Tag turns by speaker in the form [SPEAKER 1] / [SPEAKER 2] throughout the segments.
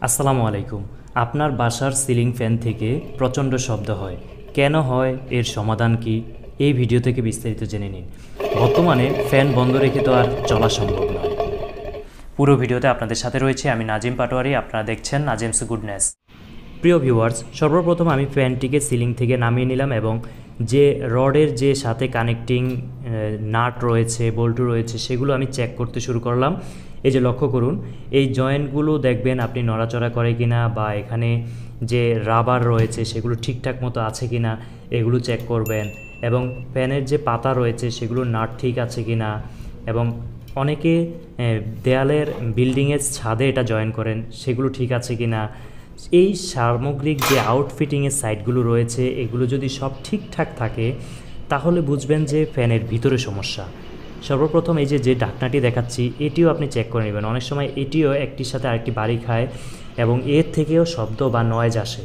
[SPEAKER 1] আসসালামু আলাইকুম। আপনার বাসার সিলিং ফ্যান থেকে প্রচণ্ড শব্দ হয়, কেন হয়, এর সমাধান কি? এই ভিডিও থেকে বিস্তারিত জেনে নিন। বর্তমানে ফ্যান বন্ধ রেখে তো আর চলা সম্ভব নয়। পুরো ভিডিওতে আপনাদের সাথে রয়েছে আমি নাজিম পাটোয়ারি। আপনারা দেখছেন নাজিমস গুডনেস। প্রিয় ভিউয়ার্স, সর্বপ্রথম আমি ফ্যানটিকে সিলিং থেকে নামিয়ে নিলাম এবং যে রডের যে সাথে কানেক্টিং নাট রয়েছে, বল্টু রয়েছে, সেগুলো আমি চেক করতে শুরু করলাম। এই যে লক্ষ্য করুন, এই জয়েন্টগুলো দেখবেন আপনি নড়াচড়া করে কিনা, বা এখানে যে রাবার রয়েছে সেগুলো ঠিকঠাক মতো আছে কিনা এগুলো চেক করবেন। এবং ফ্যানের যে পাতা রয়েছে সেগুলো নাট ঠিক আছে কিনা, এবং অনেকে দেয়ালের বিল্ডিংয়ের ছাদে এটা জয়েন করেন, সেগুলো ঠিক আছে কিনা। এই সামগ্রিক যে আউটফিটিংয়ের সাইডগুলো রয়েছে এগুলো যদি সব ঠিকঠাক থাকে তাহলে বুঝবেন যে ফ্যানের ভিতরে সমস্যা। সর্বপ্রথম এই যে ঢাকনাটি দেখাচ্ছি এটিও আপনি চেক করে নেবেন। অনেক সময় এটিও একটির সাথে আরেকটি বাড়ি খায় এবং এর থেকেও শব্দ বা নয়েজ আসে।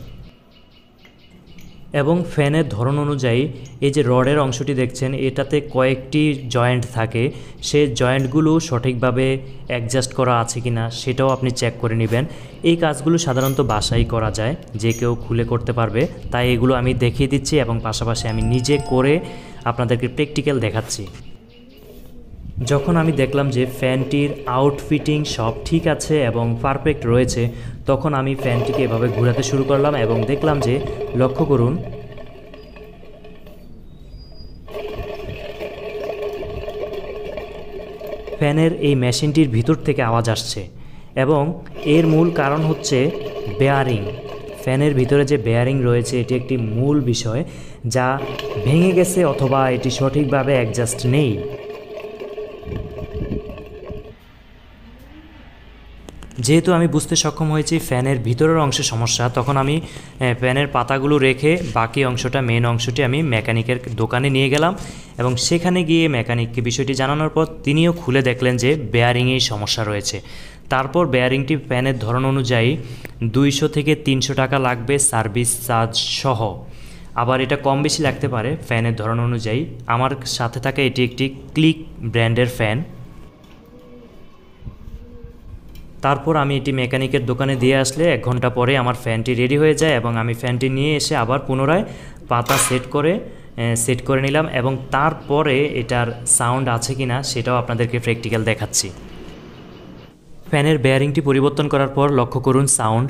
[SPEAKER 1] এবং ফ্যানের ধরন অনুযায়ী এই যে রডের অংশটি দেখছেন এটাতে কয়েকটি জয়েন্ট থাকে, সে জয়েন্টগুলো সঠিকভাবে অ্যাডজাস্ট করা আছে কিনা সেটাও আপনি চেক করে নেবেন। এই কাজগুলো সাধারণত বাসায় করা যায়, যে কেউ খুলে করতে পারবে, তাই এগুলো আমি দেখিয়ে দিচ্ছি এবং পাশাপাশি আমি নিজে করে আপনাদেরকে প্র্যাকটিক্যাল দেখাচ্ছি। যখন আমি দেখলাম যে ফ্যানটির আউটফিটিং সব ঠিক আছে এবং পারফেক্ট রয়েছে, তখন আমি ফ্যানটিকে এভাবে ঘোরাতে শুরু করলাম এবং দেখলাম যে, লক্ষ্য করুন, ফ্যানের এই মেশিনটির ভিতর থেকে আওয়াজ আসছে এবং এর মূল কারণ হচ্ছে বেয়ারিং। ফ্যানের ভিতরে যে বেয়ারিং রয়েছে এটি একটি মূল বিষয়, যা ভেঙে গেছে অথবা এটি সঠিকভাবে অ্যাডজাস্ট নেই। যেহেতু আমি বুঝতে সক্ষম হয়েছি ফ্যানের ভিতরের অংশে সমস্যা, তখন আমি ফ্যানের পাতাগুলো রেখে বাকি অংশটা, মেন অংশটি আমি মেকানিকের দোকানে নিয়ে গেলাম এবং সেখানে গিয়ে মেকানিককে বিষয়টি জানানোর পর তিনিও খুলে দেখলেন যে বেয়ারিংয়েই সমস্যা রয়েছে। তারপর বেয়ারিংটি ফ্যানের ধরন অনুযায়ী 200 থেকে 300 টাকা লাগবে সার্ভিস চার্জ সহ। আবার এটা কম বেশি লাগতে পারে ফ্যানের ধরন অনুযায়ী। আমার সাথে থাকা এটি একটি ক্লিক ব্র্যান্ডের ফ্যান। তারপর আমি এটি মেকানিকের দোকানে দিয়ে আসলে 1 ঘন্টা পরে আমার ফ্যানটি রেডি হয়ে যায় এবং আমি ফ্যানটি নিয়ে এসে আবার পুনরায় পাতা সেট করে নিলাম এবং তারপরে এটার সাউন্ড আছে কিনা সেটাও আপনাদেরকে প্র্যাকটিক্যাল দেখাচ্ছি। ফ্যানের বেয়ারিংটি পরিবর্তন করার পর লক্ষ্য করুন সাউন্ড।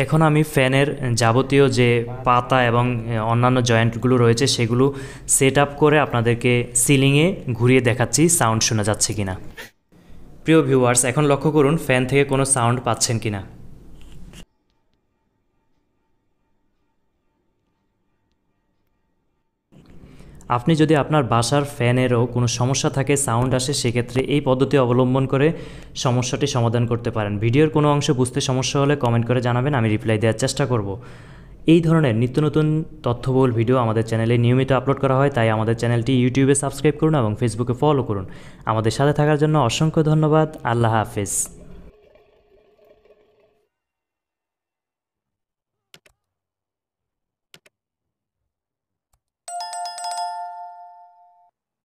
[SPEAKER 1] এখন আমি ফ্যানের যাবতীয় যে পাতা এবং অন্যান্য জয়েন্টগুলো রয়েছে সেগুলো সেট আপ করে আপনাদেরকে সিলিংয়ে ঘুরিয়ে দেখাচ্ছি সাউন্ড শোনা যাচ্ছে কিনা। প্রিয় ভিউয়ার্স, এখন লক্ষ্য করুন ফ্যান থেকে কোনো সাউন্ড পাচ্ছেন কিনা। আপনি যদি আপনার বাসার ফ্যানেরও কোনো সমস্যা থাকে, সাউন্ড আসে, সেক্ষেত্রে এই পদ্ধতি অবলম্বন করে সমস্যাটি সমাধান করতে পারেন। ভিডিওর কোনো অংশ বুঝতে সমস্যা হলে কমেন্ট করে জানাবেন, আমি রিপ্লাই দেওয়ার চেষ্টা করব। এই ধরনের নিত্য নতুন তথ্যবহুল ভিডিও আমাদের চ্যানেলে নিয়মিত আপলোড করা হয়, তাই আমাদের চ্যানেলটি ইউটিউবে সাবস্ক্রাইব করুন এবং ফেসবুকে ফলো করুন। আমাদের সাথে থাকার জন্য অসংখ্য ধন্যবাদ। আল্লাহ হাফেজ।